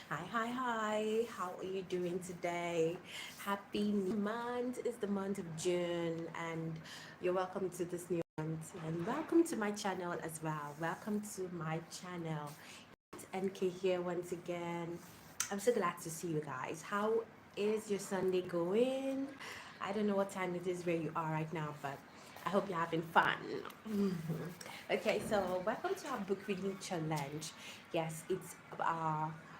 Hi. How are you doing today? Happy new month. It's the month of June, and you're welcome to this new month. And welcome to my channel as well. Welcome to my channel. It's NK here once again. I'm so glad to see you guys. How is your Sunday going? I don't know what time it is where you are right now, but I hope you're having fun. Okay, so welcome to our book reading challenge. Yes, it's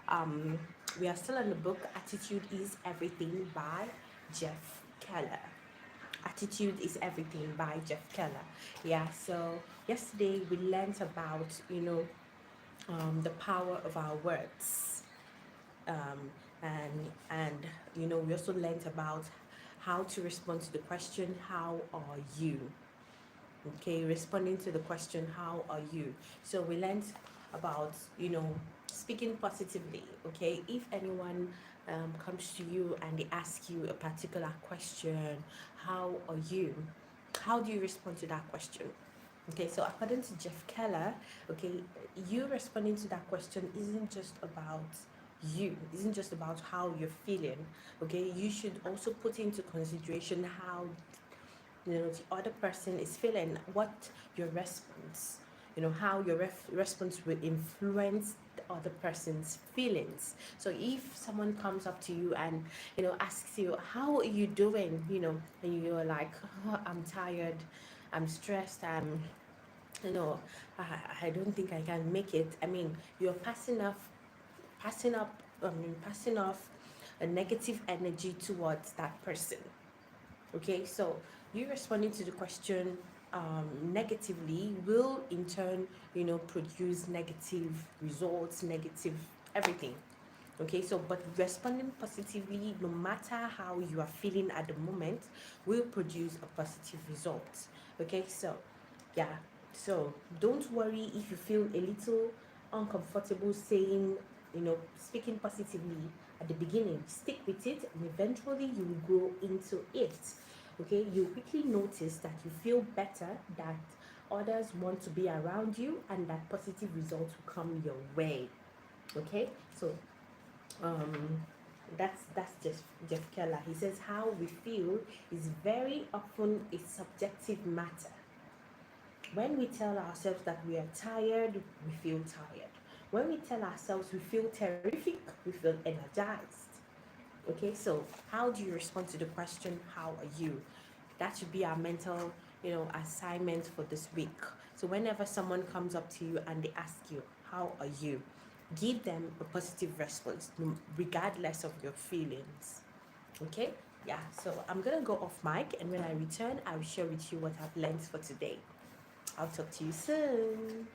um we are still on the book Attitude is Everything by Jeff Keller. Attitude is Everything by Jeff Keller. Yeah, so yesterday we learned about, the power of our words. Um, and we also learned about how to respond to the question, how are you? Okay, responding to the question, how are you? So we learned about, speaking positively. Okay, if anyone comes to you and they ask you a particular question, how are you? How do you respond to that question? Okay, so according to Jeff Keller, okay, you responding to that question isn't just about you, isn't just about how you're feeling. Okay, you should also put into consideration how the other person is feeling, what your response, how your response will influence the other person's feelings. So if someone comes up to you and asks you, how are you doing, and you're like, oh, I'm tired, I'm stressed, you know I don't think I can make it. I mean, you're passing off a negative energy towards that person. Okay, so you responding to the question negatively will in turn, produce negative results, negative everything. Okay, so but responding positively, no matter how you are feeling at the moment, will produce a positive result. Okay, so yeah, so don't worry if you feel a little uncomfortable saying, speaking positively at the beginning. Stick with it, and eventually you will grow into it. Okay, you quickly notice that you feel better, that others want to be around you, and that positive results will come your way. Okay, so um that's just Jeff Keller. He says how we feel is very often a subjective matter. When we tell ourselves that we are tired, we feel tired. When we tell ourselves we feel terrific, we feel energized. Okay, so how do you respond to the question, how are you? That should be our mental, assignment for this week. So whenever someone comes up to you and they ask you, how are you? Give them a positive response, regardless of your feelings. Okay? Yeah, so I'm gonna go off mic, and when I return, I'll share with you what I've learned for today. I'll talk to you soon.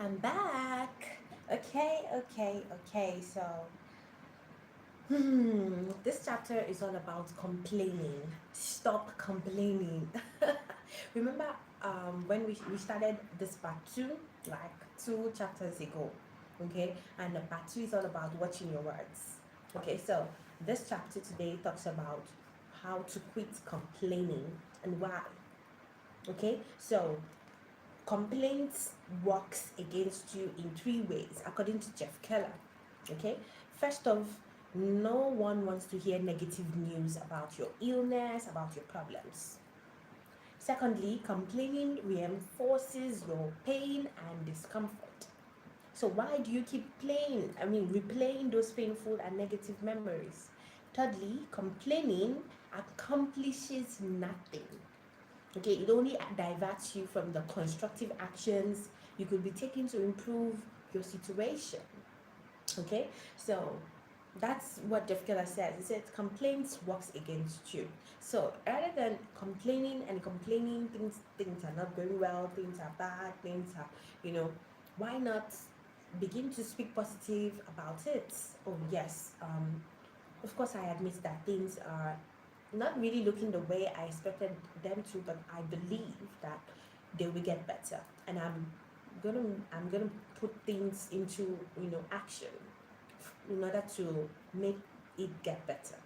I'm back. Okay. So, this chapter is all about complaining. Stop complaining. Remember, when we started this part two, like 2 chapters ago, okay? And the part two is all about watching your words. Okay, so this chapter today talks about how to quit complaining and why. Okay, so complaints works against you in 3 ways according to Jeff Keller. Okay, first off, no one wants to hear negative news about your illness, about your problems. Secondly, complaining reinforces your pain and discomfort. So why do you keep replaying those painful and negative memories? Thirdly, complaining accomplishes nothing. Okay, it only diverts you from the constructive actions you could be taking to improve your situation. Okay, so that's what Jeff Keller says. He says complaints works against you. So rather than complaining, things are not going well, things are bad, things are, why not begin to speak positive about it? Oh yes, of course I admit that things are not really looking the way I expected them to, but I believe that they will get better, and I'm gonna put things into action in order to make it get better.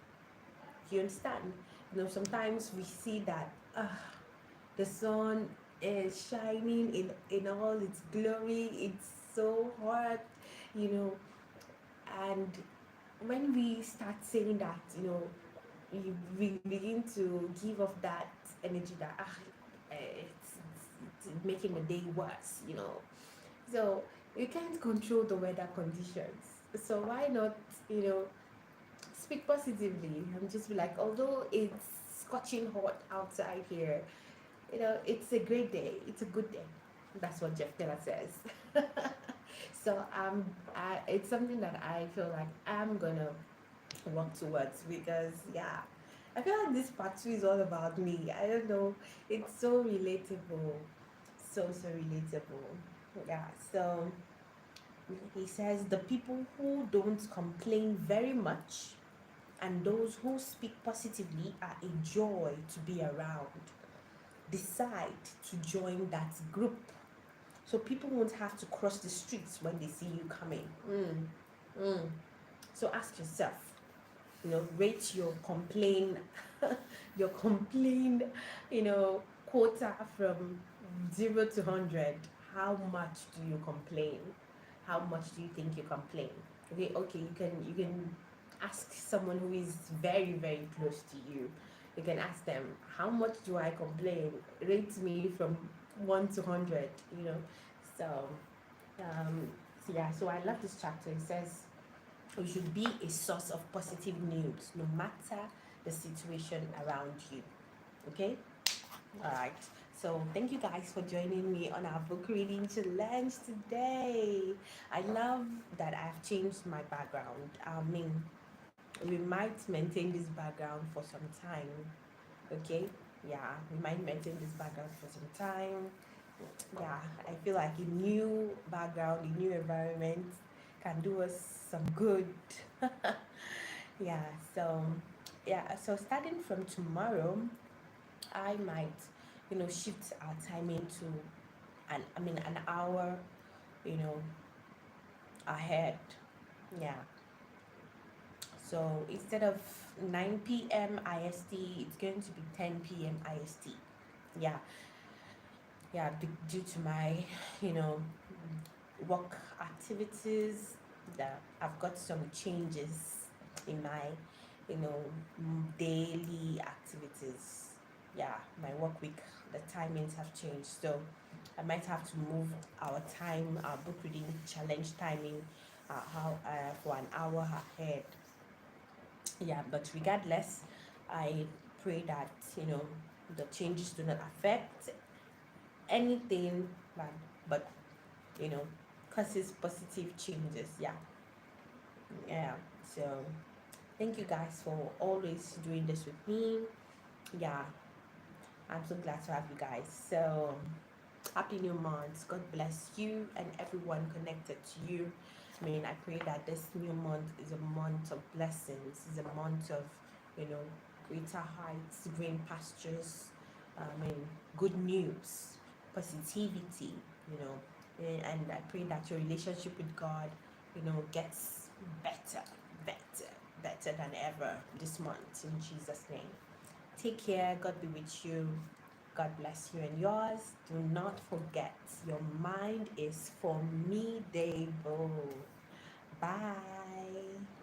You understand? Sometimes we see that the sun is shining in all its glory. It's so hot, you know, and when we start saying that, we begin to give off that energy that it's making the day worse. So you can't control the weather conditions. So why not, you know, speak positively and just be like, although it's scorching hot outside here, it's a great day. It's a good day. That's what Jeff Keller says. So it's something that I feel like I'm gonna work towards, because yeah, I feel like this part two is all about me. I don't know, it's so relatable, so relatable. Yeah, so he says the people who don't complain very much and those who speak positively are a joy to be around. Decide to join that group so people won't have to cross the streets when they see you coming. So ask yourself, rate your complain your complain quota from 0 to 100. How much do you complain? How much do you think you complain? Okay, you can ask someone who is very very close to you. You can ask them, how much do I complain? Rate me from 1 to 100. So um yeah, so I love this chapter. It says you should be a source of positive news no matter the situation around you. Okay, all right. So thank you guys for joining me on our book reading challenge today. I love that I've changed my background. We might maintain this background for some time. Okay, yeah, we might maintain this background for some time. Yeah, I feel like a new background, a new environment can do us some good. Yeah, so so starting from tomorrow, I might, shift our timing to an hour, you know, ahead. Yeah. So instead of 9 p.m. IST, it's going to be 10 p.m. IST. Yeah. Yeah, due to my, you know, work activities, that I've got some changes in my, daily activities. Yeah, my work week, the timings have changed, so I might have to move our book reading challenge timing, for an hour ahead. Yeah, but regardless, I pray that the changes do not affect anything, but but you know causes positive changes. Yeah. So thank you guys for always doing this with me. Yeah, I'm so glad to have you guys. So Happy new month. God bless you and everyone connected to you. I mean, I pray that this new month is a month of blessings, is a month of, you know, greater heights, green pastures, I mean, good news, positivity, you know, and I pray that your relationship with God, you know, gets better, better, better than ever this month in Jesus' name. Take care. God be with you. God bless you and yours. Do not forget, your mind is formidable. Bye.